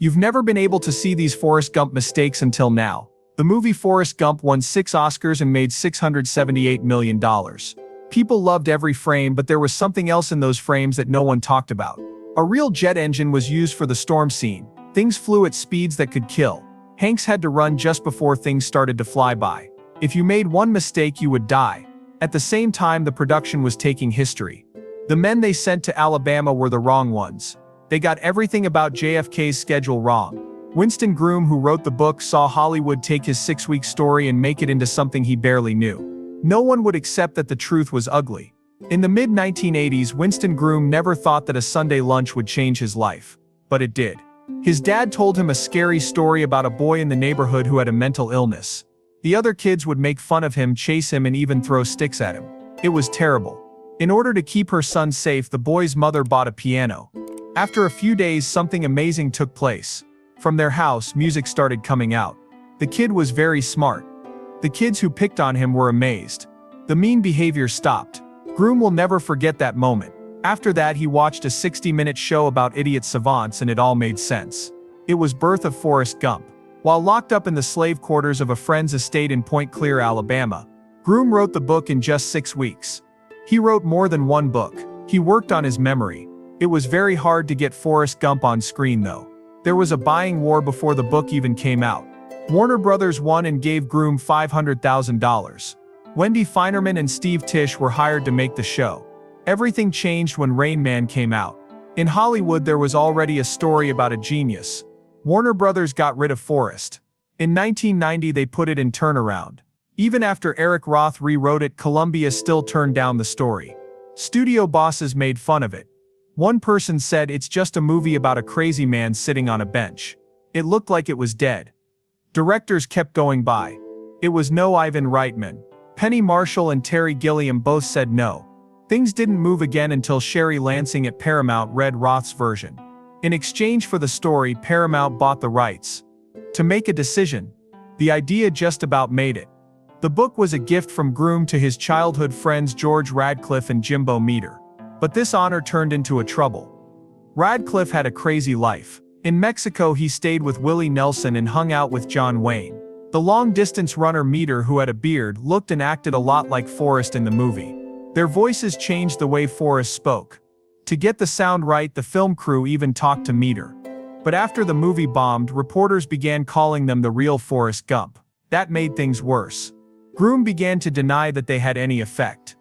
You've never been able to see these Forrest Gump mistakes until now. The movie Forrest Gump won 6 Oscars and made $678 million. People loved every frame, but there was something else in those frames that no one talked about. A real jet engine was used for the storm scene. Things flew at speeds that could kill. Hanks had to run just before things started to fly by. If you made one mistake, you would die. At the same time, the production was taking history. The men they sent to Alabama were the wrong ones. They got everything about JFK's schedule wrong. Winston Groom, who wrote the book, saw Hollywood take his 6-week story and make it into something he barely knew. No one would accept that the truth was ugly. In the mid-1980s, Winston Groom never thought that a Sunday lunch would change his life. But it did. His dad told him a scary story about a boy in the neighborhood who had a mental illness. The other kids would make fun of him, chase him, and even throw sticks at him. It was terrible. In order to keep her son safe, the boy's mother bought a piano. After a few days, something amazing took place. From their house, music started coming out. The kid was very smart. The kids who picked on him were amazed. The mean behavior stopped. Groom will never forget that moment. After that, he watched a 60-minute show about idiot savants and it all made sense. It was birth of Forrest Gump. While locked up in the slave quarters of a friend's estate in Point Clear, Alabama, Groom wrote the book in just 6 weeks. He wrote more than one book. He worked on his memory. It was very hard to get Forrest Gump on screen though. There was a buying war before the book even came out. Warner Brothers won and gave Groom $500,000. Wendy Finerman and Steve Tisch were hired to make the show. Everything changed when Rain Man came out. In Hollywood, there was already a story about a genius. Warner Brothers got rid of Forrest. In 1990, they put it in turnaround. Even after Eric Roth rewrote it, Columbia still turned down the story. Studio bosses made fun of it. One person said it's just a movie about a crazy man sitting on a bench. It looked like it was dead. Directors kept going by. It was no Ivan Reitman. Penny Marshall and Terry Gilliam both said no. Things didn't move again until Sherry Lansing at Paramount read Roth's version. In exchange for the story, Paramount bought the rights. To make a decision, the idea just about made it. The book was a gift from Groom to his childhood friends George Radcliffe and Jimbo Meter. But this honor turned into a trouble. Radcliffe had a crazy life. In Mexico, he stayed with Willie Nelson and hung out with John Wayne. The long-distance runner Meter, who had a beard, looked and acted a lot like Forrest in the movie. Their voices changed the way Forrest spoke. To get the sound right, the film crew even talked to Meter. But after the movie bombed, reporters began calling them the real Forrest Gump. That made things worse. Groom began to deny that they had any effect.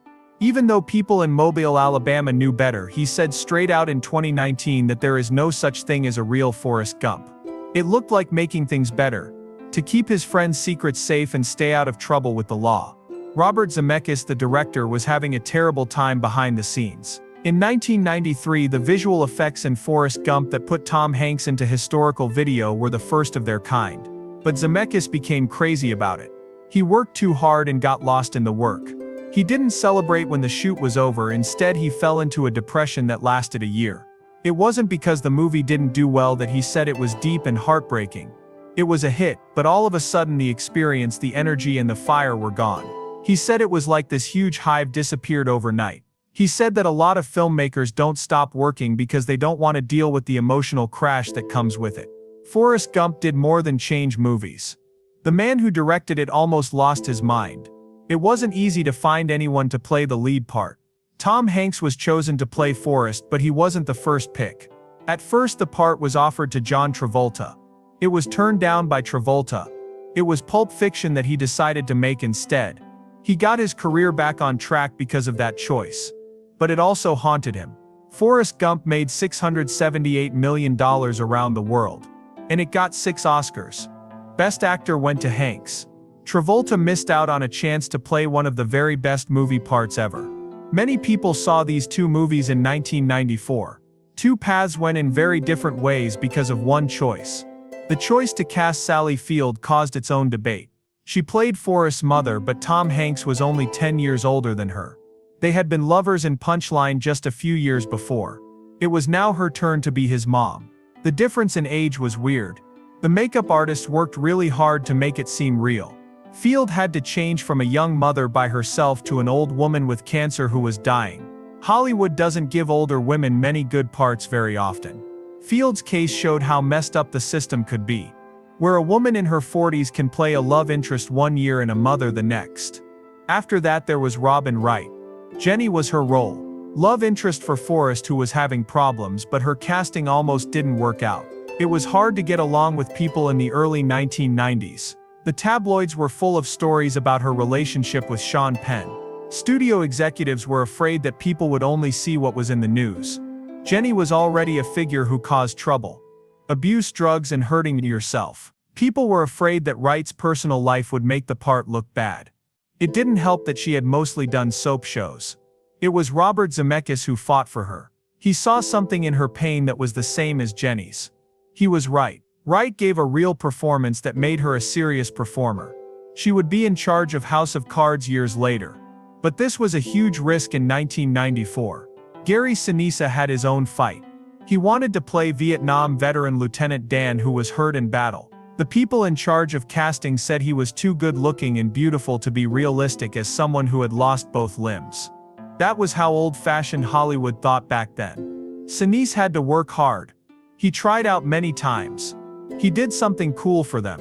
Even though people in Mobile, Alabama knew better, he said straight out in 2019 that there is no such thing as a real Forrest Gump. It looked like making things better. To keep his friend's secrets safe and stay out of trouble with the law. Robert Zemeckis, the director, was having a terrible time behind the scenes. In 1993, the visual effects in Forrest Gump that put Tom Hanks into historical video were the first of their kind. But Zemeckis became crazy about it. He worked too hard and got lost in the work. He didn't celebrate when the shoot was over, instead he fell into a depression that lasted a year. It wasn't because the movie didn't do well that he said it was deep and heartbreaking. It was a hit, but all of a sudden the experience, the energy and the fire were gone. He said it was like this huge hive disappeared overnight. He said that a lot of filmmakers don't stop working because they don't want to deal with the emotional crash that comes with it. Forrest Gump did more than change movies. The man who directed it almost lost his mind. It wasn't easy to find anyone to play the lead part. Tom Hanks was chosen to play Forrest, but he wasn't the first pick. At first the part was offered to John Travolta. It was turned down by Travolta. It was Pulp Fiction that he decided to make instead. He got his career back on track because of that choice. But it also haunted him. Forrest Gump made $678 million around the world. And it got 6 Oscars. Best Actor went to Hanks. Travolta missed out on a chance to play one of the very best movie parts ever. Many people saw these two movies in 1994. Two paths went in very different ways because of one choice. The choice to cast Sally Field caused its own debate. She played Forrest's mother, but Tom Hanks was only 10 years older than her. They had been lovers in Punchline just a few years before. It was now her turn to be his mom. The difference in age was weird. The makeup artist worked really hard to make it seem real. Field had to change from a young mother by herself to an old woman with cancer who was dying. Hollywood doesn't give older women many good parts very often. Field's case showed how messed up the system could be, where a woman in her 40s can play a love interest one year and a mother the next. After that there was Robin Wright. Jenny was her role. Love interest for Forrest, who was having problems, but her casting almost didn't work out. It was hard to get along with people in the early 1990s. The tabloids were full of stories about her relationship with Sean Penn. Studio executives were afraid that people would only see what was in the news. Jenny was already a figure who caused trouble. Abuse, drugs, and hurting yourself. People were afraid that Wright's personal life would make the part look bad. It didn't help that she had mostly done soap shows. It was Robert Zemeckis who fought for her. He saw something in her pain that was the same as Jenny's. He was right. Wright gave a real performance that made her a serious performer. She would be in charge of House of Cards years later. But this was a huge risk in 1994. Gary Sinise had his own fight. He wanted to play Vietnam veteran Lieutenant Dan, who was hurt in battle. The people in charge of casting said he was too good-looking and beautiful to be realistic as someone who had lost both limbs. That was how old-fashioned Hollywood thought back then. Sinise had to work hard. He tried out many times. He did something cool for them.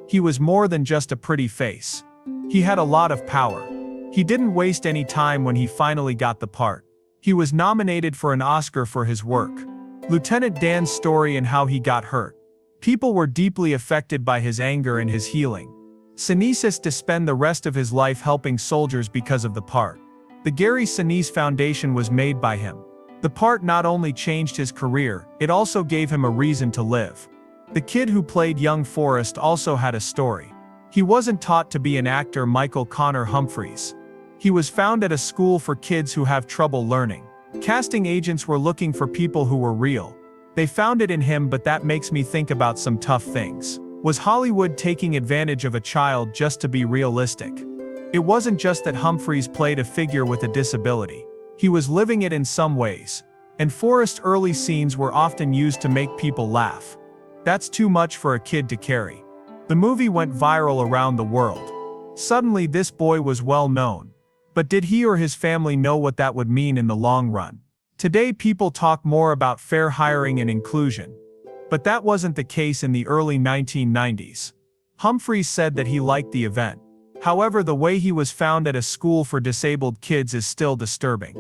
He was more than just a pretty face. He had a lot of power. He didn't waste any time when he finally got the part. He was nominated for an Oscar for his work. Lieutenant Dan's story and how he got hurt. People were deeply affected by his anger and his healing. Sinise to spend the rest of his life helping soldiers because of the part. The Gary Sinise Foundation was made by him. The part not only changed his career, it also gave him a reason to live. The kid who played young Forrest also had a story. He wasn't taught to be an actor. Michael Connor Humphreys. He was found at a school for kids who have trouble learning. Casting agents were looking for people who were real. They found it in him, but that makes me think about some tough things. Was Hollywood taking advantage of a child just to be realistic? It wasn't just that Humphreys played a figure with a disability. He was living it in some ways. And Forrest's early scenes were often used to make people laugh. That's too much for a kid to carry. The movie went viral around the world. Suddenly this boy was well known. But did he or his family know what that would mean in the long run? Today people talk more about fair hiring and inclusion. But that wasn't the case in the early 1990s. Humphreys said that he liked the event. However, the way he was found at a school for disabled kids is still disturbing.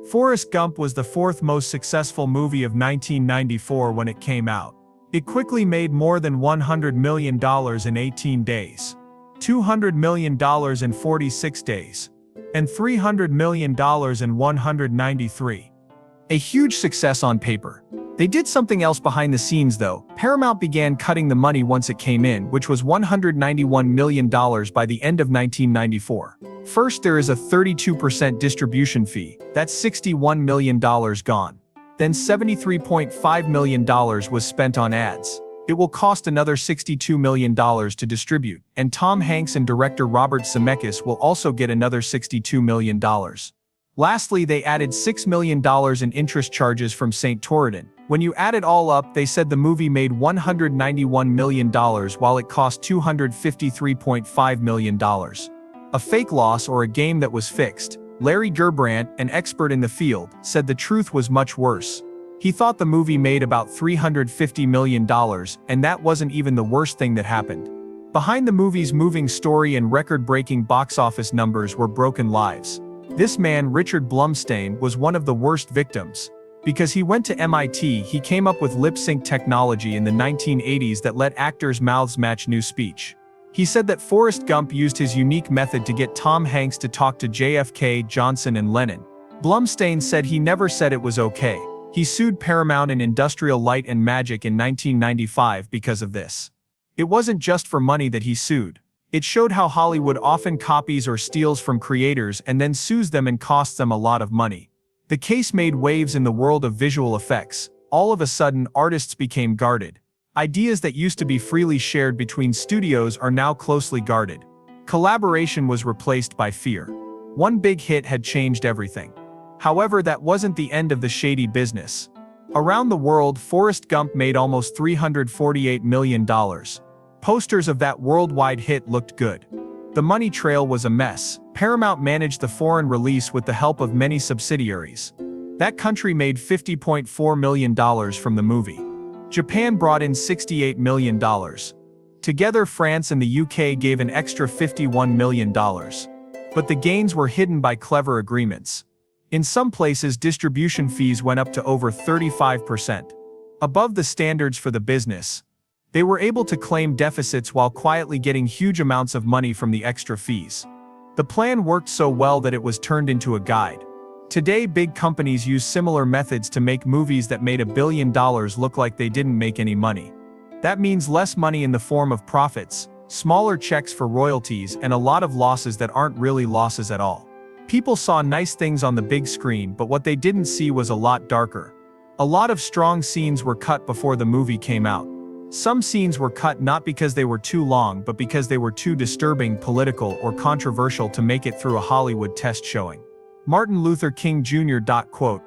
Forrest Gump was the fourth most successful movie of 1994 when it came out. It quickly made more than $100 million in 18 days, $200 million in 46 days, and $300 million in 193. A huge success on paper. They did something else behind the scenes though. Paramount began cutting the money once it came in, which was $191 million by the end of 1994. First, there is a 32% distribution fee. That's $61 million gone. Then $73.5 million was spent on ads. It will cost another $62 million to distribute, and Tom Hanks and director Robert Zemeckis will also get another $62 million. Lastly, they added $6 million in interest charges from St. Torridon. When you add it all up, they said the movie made $191 million while it cost $253.5 million. A fake loss or a game that was fixed. Larry Gerbrandt, an expert in the field, said the truth was much worse. He thought the movie made about $350 million, and that wasn't even the worst thing that happened. Behind the movie's moving story and record-breaking box office numbers were broken lives. This man, Richard Blumstein, was one of the worst victims. Because he went to MIT, he came up with lip-sync technology in the 1980s that let actors' mouths match new speech. He said that Forrest Gump used his unique method to get Tom Hanks to talk to JFK, Johnson, and Lennon. Blumstein said he never said it was okay. He sued Paramount and Industrial Light and Magic in 1995 because of this. It wasn't just for money that he sued. It showed how Hollywood often copies or steals from creators and then sues them and costs them a lot of money. The case made waves in the world of visual effects. All of a sudden, artists became guarded. Ideas that used to be freely shared between studios are now closely guarded. Collaboration was replaced by fear. One big hit had changed everything. However, that wasn't the end of the shady business. Around the world, Forrest Gump made almost $348 million. Posters of that worldwide hit looked good. The money trail was a mess. Paramount managed the foreign release with the help of many subsidiaries. That country made $50.4 million from the movie. Japan brought in $68 million. Together, France and the UK gave an extra $51 million. But the gains were hidden by clever agreements. In some places, distribution fees went up to over 35%. Above the standards for the business. They were able to claim deficits while quietly getting huge amounts of money from the extra fees. The plan worked so well that it was turned into a guide. Today, big companies use similar methods to make movies that made $1 billion look like they didn't make any money. That means less money in the form of profits, smaller checks for royalties, and a lot of losses that aren't really losses at all. People saw nice things on the big screen, but what they didn't see was a lot darker. A lot of strong scenes were cut before the movie came out. Some scenes were cut not because they were too long but because they were too disturbing, political, or controversial to make it through a Hollywood test showing. Martin Luther King Jr. Quote,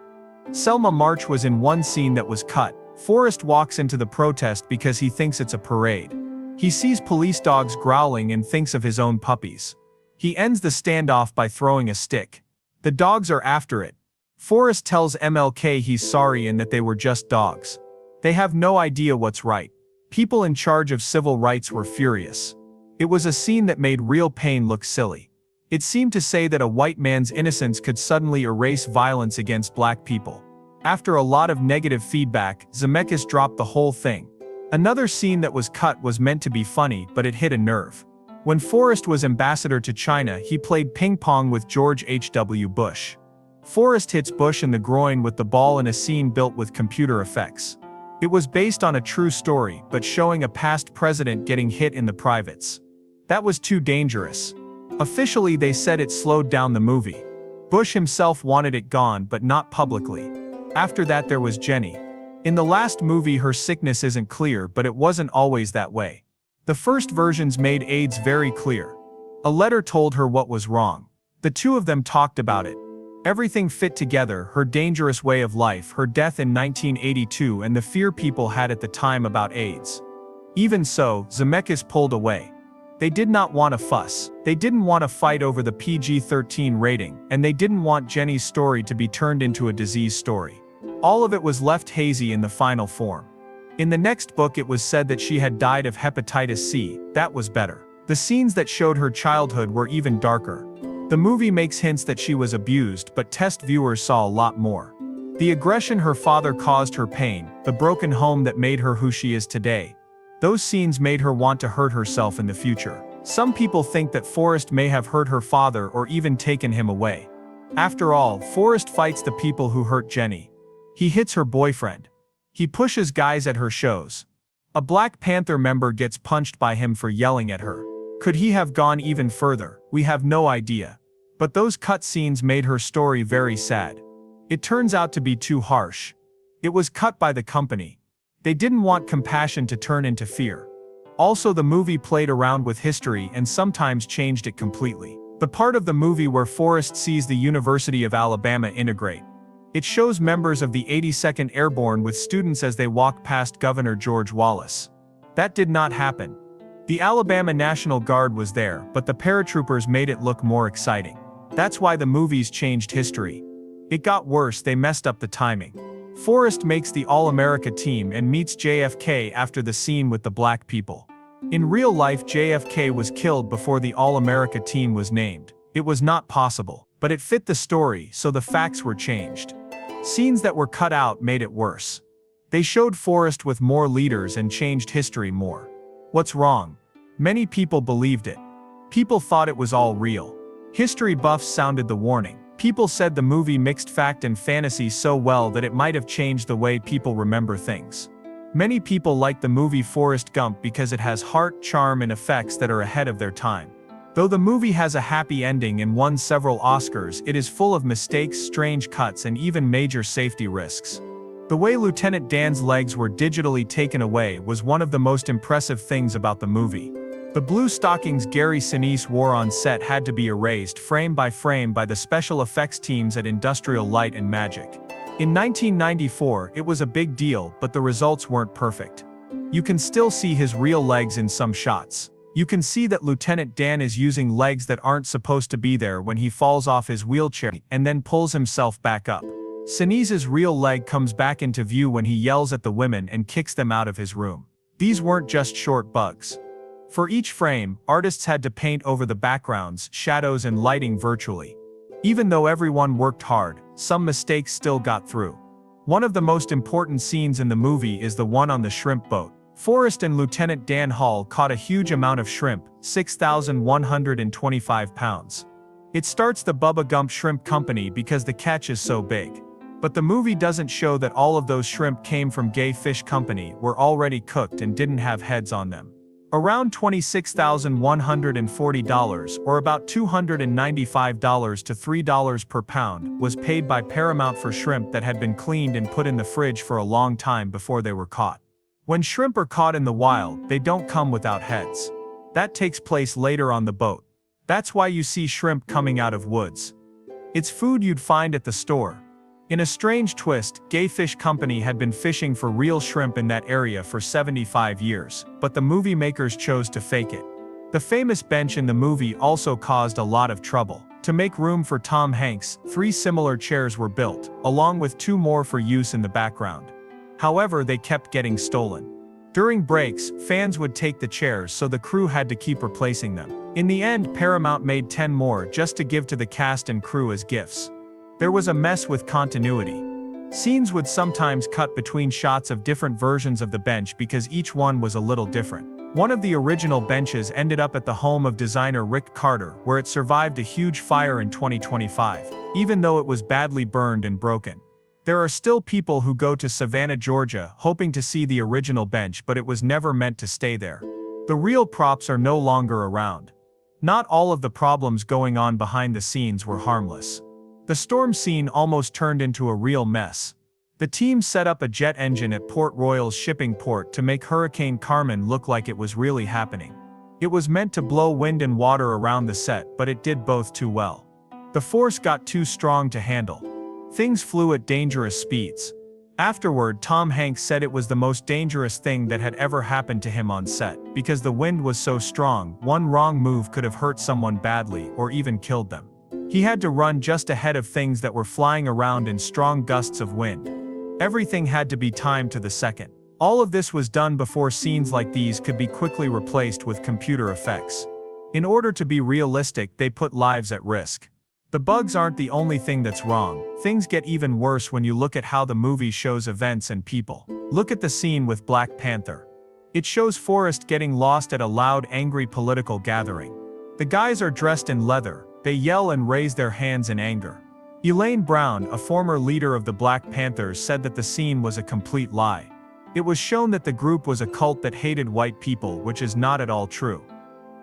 Selma March was in one scene that was cut. Forrest walks into the protest because he thinks it's a parade. He sees police dogs growling and thinks of his own puppies. He ends the standoff by throwing a stick. The dogs are after it. Forrest tells MLK he's sorry and that they were just dogs. They have no idea what's right. People in charge of civil rights were furious. It was a scene that made real pain look silly. It seemed to say that a white man's innocence could suddenly erase violence against black people. After a lot of negative feedback, Zemeckis dropped the whole thing. Another scene that was cut was meant to be funny, but it hit a nerve. When Forrest was ambassador to China, he played ping pong with George H.W. Bush. Forrest hits Bush in the groin with the ball in a scene built with computer effects. It was based on a true story, but showing a past president getting hit in the privates. That was too dangerous. Officially, they said it slowed down the movie. Bush himself wanted it gone, but not publicly. After that, there was Jenny. In the last movie, her sickness isn't clear, but it wasn't always that way. The first versions made AIDS very clear. A letter told her what was wrong. The two of them talked about it. Everything fit together, her dangerous way of life, her death in 1982, and the fear people had at the time about AIDS. Even so, Zemeckis pulled away. They did not want a fuss. They didn't want to fight over the PG-13 rating, and they didn't want Jenny's story to be turned into a disease story. All of it was left hazy in the final form. In the next book, it was said that she had died of hepatitis C. That was better. The scenes that showed her childhood were even darker. The movie makes hints that she was abused, but test viewers saw a lot more. The aggression her father caused her pain, the broken home that made her who she is today. Those scenes made her want to hurt herself in the future. Some people think that Forrest may have hurt her father or even taken him away. After all, Forrest fights the people who hurt Jenny. He hits her boyfriend. He pushes guys at her shows. A Black Panther member gets punched by him for yelling at her. Could he have gone even further? We have no idea. But those cut scenes made her story very sad. It turns out to be too harsh. It was cut by the company. They didn't want compassion to turn into fear. Also, the movie played around with history and sometimes changed it completely. The part of the movie where Forrest sees the University of Alabama integrate. It shows members of the 82nd Airborne with students as they walk past Governor George Wallace. That did not happen. The Alabama National Guard was there, but the paratroopers made it look more exciting. That's why the movies changed history. It got worse, they messed up the timing. Forrest makes the All-America team and meets JFK after the scene with the black people. In real life, JFK was killed before the All-America team was named. It was not possible, but it fit the story, so the facts were changed. Scenes that were cut out made it worse. They showed Forrest with more leaders and changed history more. What's wrong? Many people believed it. People thought it was all real. History buffs sounded the warning. People said the movie mixed fact and fantasy so well that it might have changed the way people remember things. Many people like the movie Forrest Gump because it has heart, charm, and effects that are ahead of their time. Though the movie has a happy ending and won several Oscars, it is full of mistakes, strange cuts, and even major safety risks. The way Lieutenant Dan's legs were digitally taken away was one of the most impressive things about the movie. The blue stockings Gary Sinise wore on set had to be erased frame by frame by the special effects teams at Industrial Light and Magic. In 1994, it was a big deal, but the results weren't perfect. You can still see his real legs in some shots. You can see that Lieutenant Dan is using legs that aren't supposed to be there when he falls off his wheelchair and then pulls himself back up. Sneeze's real leg comes back into view when he yells at the women and kicks them out of his room. These weren't just short bugs. For each frame, artists had to paint over the backgrounds, shadows and lighting virtually. Even though everyone worked hard, some mistakes still got through. One of the most important scenes in the movie is the one on the shrimp boat. Forrest and Lieutenant Dan Hall caught a huge amount of shrimp, 6,125 pounds. It starts the Bubba Gump Shrimp Company because the catch is so big. But the movie doesn't show that all of those shrimp came from Gay Fish Company, were already cooked and didn't have heads on them. Around $26,140, or about $295 to $3 per pound, was paid by Paramount for shrimp that had been cleaned and put in the fridge for a long time before they were caught. When shrimp are caught in the wild, they don't come without heads. That takes place later on the boat. That's why you see shrimp coming out of woods. It's food you'd find at the store. In a strange twist, Gay Fish Company had been fishing for real shrimp in that area for 75 years, but the movie makers chose to fake it. The famous bench in the movie also caused a lot of trouble. To make room for Tom Hanks, 3 similar chairs were built, along with 2 more for use in the background. However, they kept getting stolen. During breaks, fans would take the chairs, so the crew had to keep replacing them. In the end, Paramount made 10 more just to give to the cast and crew as gifts. There was a mess with continuity. Scenes would sometimes cut between shots of different versions of the bench because each one was a little different. One of the original benches ended up at the home of designer Rick Carter, where it survived a huge fire in 2025, even though it was badly burned and broken. There are still people who go to Savannah, Georgia, hoping to see the original bench, but it was never meant to stay there. The real props are no longer around. Not all of the problems going on behind the scenes were harmless. The storm scene almost turned into a real mess. The team set up a jet engine at Port Royal's shipping port to make Hurricane Carmen look like it was really happening. It was meant to blow wind and water around the set, but it did both too well. The force got too strong to handle. Things flew at dangerous speeds. Afterward, Tom Hanks said it was the most dangerous thing that had ever happened to him on set, because the wind was so strong, one wrong move could have hurt someone badly or even killed them. He had to run just ahead of things that were flying around in strong gusts of wind. Everything had to be timed to the second. All of this was done before scenes like these could be quickly replaced with computer effects. In order to be realistic, they put lives at risk. The bugs aren't the only thing that's wrong. Things get even worse when you look at how the movie shows events and people. Look at the scene with Black Panther. It shows Forrest getting lost at a loud, angry political gathering. The guys are dressed in leather. They yell and raise their hands in anger. Elaine Brown, a former leader of the Black Panthers, said that the scene was a complete lie. It was shown that the group was a cult that hated white people, which is not at all true.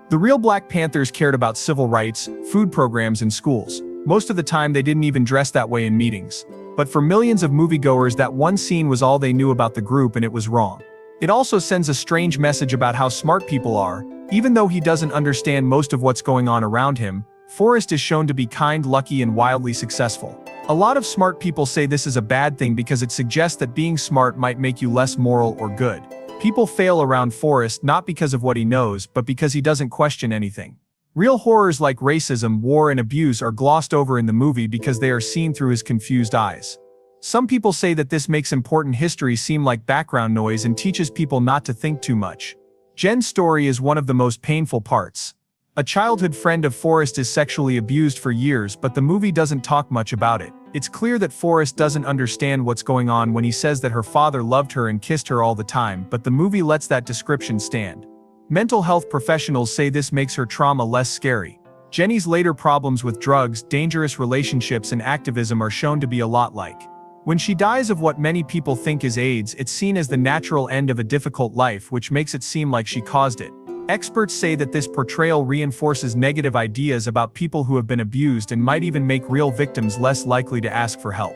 The real Black Panthers cared about civil rights, food programs and schools. Most of the time they didn't even dress that way in meetings. But for millions of moviegoers, that one scene was all they knew about the group, and it was wrong. It also sends a strange message about how smart people are. Even though he doesn't understand most of what's going on around him, Forrest is shown to be kind, lucky and wildly successful. A lot of smart people say this is a bad thing because it suggests that being smart might make you less moral or good. People fail around Forrest not because of what he knows, but because he doesn't question anything. Real horrors like racism, war and abuse are glossed over in the movie because they are seen through his confused eyes. Some people say that this makes important history seem like background noise and teaches people not to think too much. Jen's story is one of the most painful parts. A childhood friend of Forrest is sexually abused for years, but the movie doesn't talk much about it. It's clear that Forrest doesn't understand what's going on when he says that her father loved her and kissed her all the time, but the movie lets that description stand. Mental health professionals say this makes her trauma less scary. Jenny's later problems with drugs, dangerous relationships and activism are shown to be a lot like. When she dies of what many people think is AIDS, it's seen as the natural end of a difficult life, which makes it seem like she caused it. Experts say that this portrayal reinforces negative ideas about people who have been abused and might even make real victims less likely to ask for help.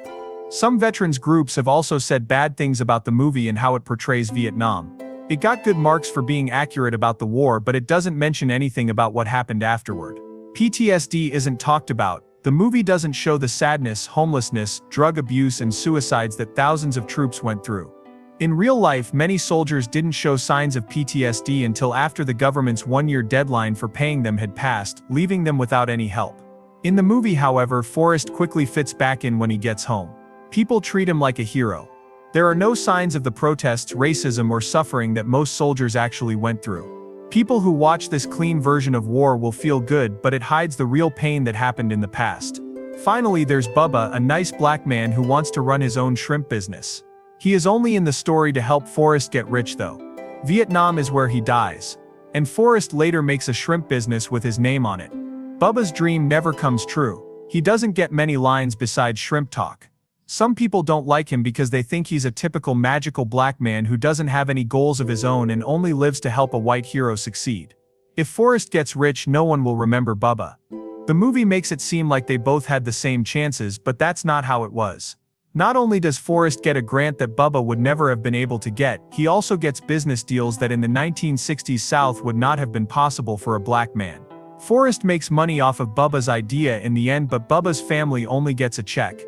Some veterans groups have also said bad things about the movie and how it portrays Vietnam. It got good marks for being accurate about the war, but it doesn't mention anything about what happened afterward. PTSD isn't talked about. The movie doesn't show the sadness, homelessness, drug abuse and suicides that thousands of troops went through. In real life, many soldiers didn't show signs of PTSD until after the government's one-year deadline for paying them had passed, leaving them without any help. In the movie, however, Forrest quickly fits back in when he gets home. People treat him like a hero. There are no signs of the protests, racism, or suffering that most soldiers actually went through. People who watch this clean version of war will feel good, but it hides the real pain that happened in the past. Finally, there's Bubba, a nice black man who wants to run his own shrimp business. He is only in the story to help Forrest get rich though. Vietnam is where he dies. And Forrest later makes a shrimp business with his name on it. Bubba's dream never comes true. He doesn't get many lines besides shrimp talk. Some people don't like him because they think he's a typical magical black man who doesn't have any goals of his own and only lives to help a white hero succeed. If Forrest gets rich, no one will remember Bubba. The movie makes it seem like they both had the same chances, but that's not how it was. Not only does Forrest get a grant that Bubba would never have been able to get, he also gets business deals that in the 1960s South would not have been possible for a black man. Forrest makes money off of Bubba's idea in the end, but Bubba's family only gets a check.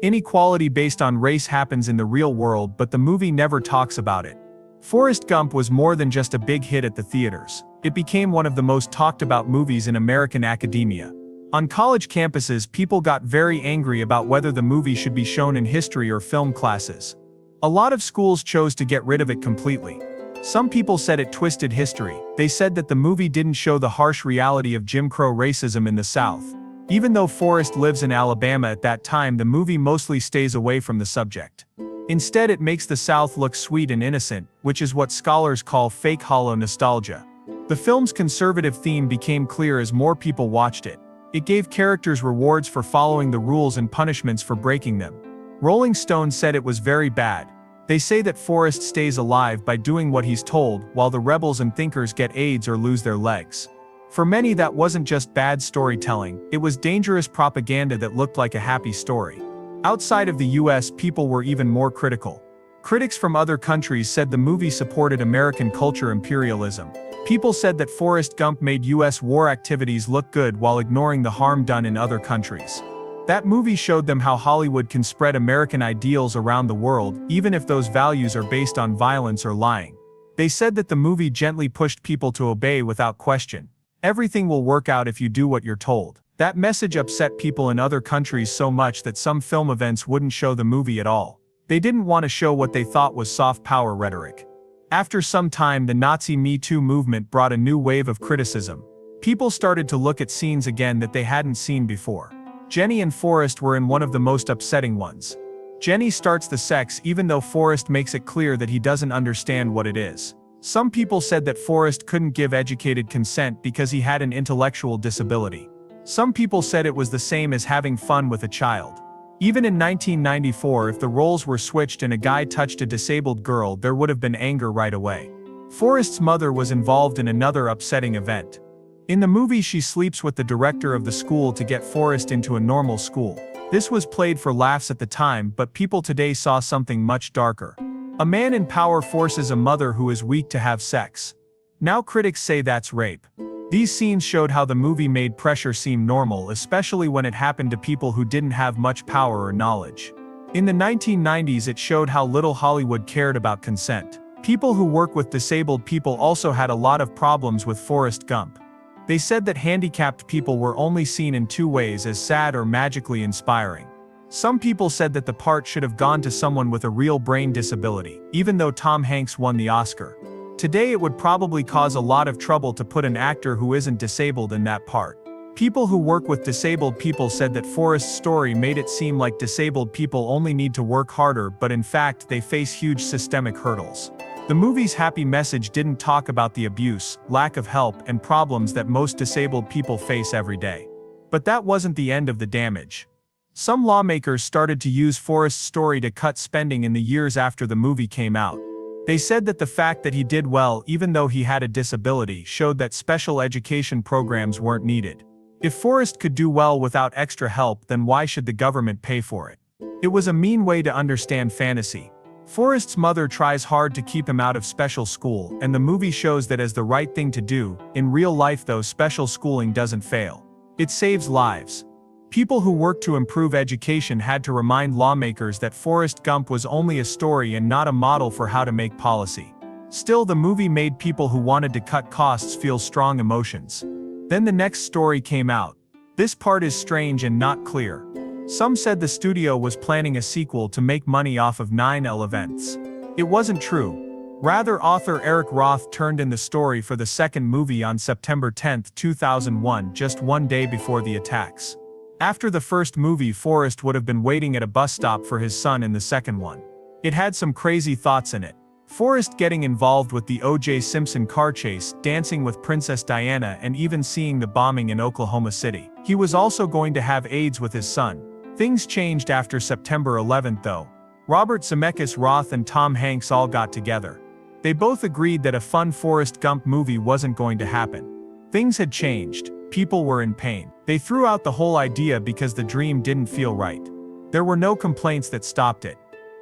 Inequality based on race happens in the real world, but the movie never talks about it. Forrest Gump was more than just a big hit at the theaters. It became one of the most talked about movies in American academia. On college campuses, people got very angry about whether the movie should be shown in history or film classes. A lot of schools chose to get rid of it completely. Some people said it twisted history. They said that the movie didn't show the harsh reality of Jim Crow racism in the South. Even though Forrest lives in Alabama at that time, the movie mostly stays away from the subject. Instead, it makes the South look sweet and innocent, which is what scholars call fake hollow nostalgia. The film's conservative theme became clear as more people watched it. It gave characters rewards for following the rules and punishments for breaking them. Rolling Stone said it was very bad. They say that Forrest stays alive by doing what he's told, while the rebels and thinkers get AIDS or lose their legs. For many, that wasn't just bad storytelling, it was dangerous propaganda that looked like a happy story. Outside of the US, people were even more critical. Critics from other countries said the movie supported American culture imperialism. People said that Forrest Gump made US war activities look good while ignoring the harm done in other countries. That movie showed them how Hollywood can spread American ideals around the world, even if those values are based on violence or lying. They said that the movie gently pushed people to obey without question. Everything will work out if you do what you're told. That message upset people in other countries so much that some film events wouldn't show the movie at all. They didn't want to show what they thought was soft power rhetoric. After some time, the Nazi Me Too movement brought a new wave of criticism. People started to look at scenes again that they hadn't seen before. Jenny and Forrest were in one of the most upsetting ones. Jenny starts the sex even though Forrest makes it clear that he doesn't understand what it is. Some people said that Forrest couldn't give educated consent because he had an intellectual disability. Some people said it was the same as having fun with a child. Even in 1994, if the roles were switched and a guy touched a disabled girl, there would have been anger right away. Forrest's mother was involved in another upsetting event. In the movie, she sleeps with the director of the school to get Forrest into a normal school. This was played for laughs at the time, but people today saw something much darker. A man in power forces a mother who is weak to have sex. Now critics say that's rape. These scenes showed how the movie made pressure seem normal, especially when it happened to people who didn't have much power or knowledge. In the 1990s, it showed how little Hollywood cared about consent. People who work with disabled people also had a lot of problems with Forrest Gump. They said that handicapped people were only seen in two ways, as sad or magically inspiring. Some people said that the part should have gone to someone with a real brain disability, even though Tom Hanks won the Oscar. Today it would probably cause a lot of trouble to put an actor who isn't disabled in that part. People who work with disabled people said that Forrest's story made it seem like disabled people only need to work harder, but in fact they face huge systemic hurdles. The movie's happy message didn't talk about the abuse, lack of help, and problems that most disabled people face every day. But that wasn't the end of the damage. Some lawmakers started to use Forrest's story to cut spending in the years after the movie came out. They said that the fact that he did well even though he had a disability showed that special education programs weren't needed. If Forrest could do well without extra help, then why should the government pay for it? It was a mean way to understand fantasy. Forrest's mother tries hard to keep him out of special school, and the movie shows that as the right thing to do. In real life though, special schooling doesn't fail. It saves lives. People who work to improve education had to remind lawmakers that Forrest Gump was only a story and not a model for how to make policy. Still, the movie made people who wanted to cut costs feel strong emotions. Then the next story came out. This part is strange and not clear. Some said the studio was planning a sequel to make money off of 9/11 events. It wasn't true. Rather, author Eric Roth turned in the story for the second movie on September 10, 2001, just one day before the attacks. After the first movie, Forrest would have been waiting at a bus stop for his son in the second one. It had some crazy thoughts in it. Forrest getting involved with the O.J. Simpson car chase, dancing with Princess Diana, and even seeing the bombing in Oklahoma City. He was also going to have AIDS with his son. Things changed after September 11 though. Robert Zemeckis, Roth, and Tom Hanks all got together. They both agreed that a fun Forrest Gump movie wasn't going to happen. Things had changed. People were in pain. They threw out the whole idea because the dream didn't feel right. There were no complaints that stopped it.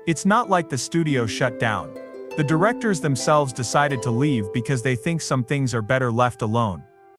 It's not like the studio shut down. The directors themselves decided to leave because they think some things are better left alone.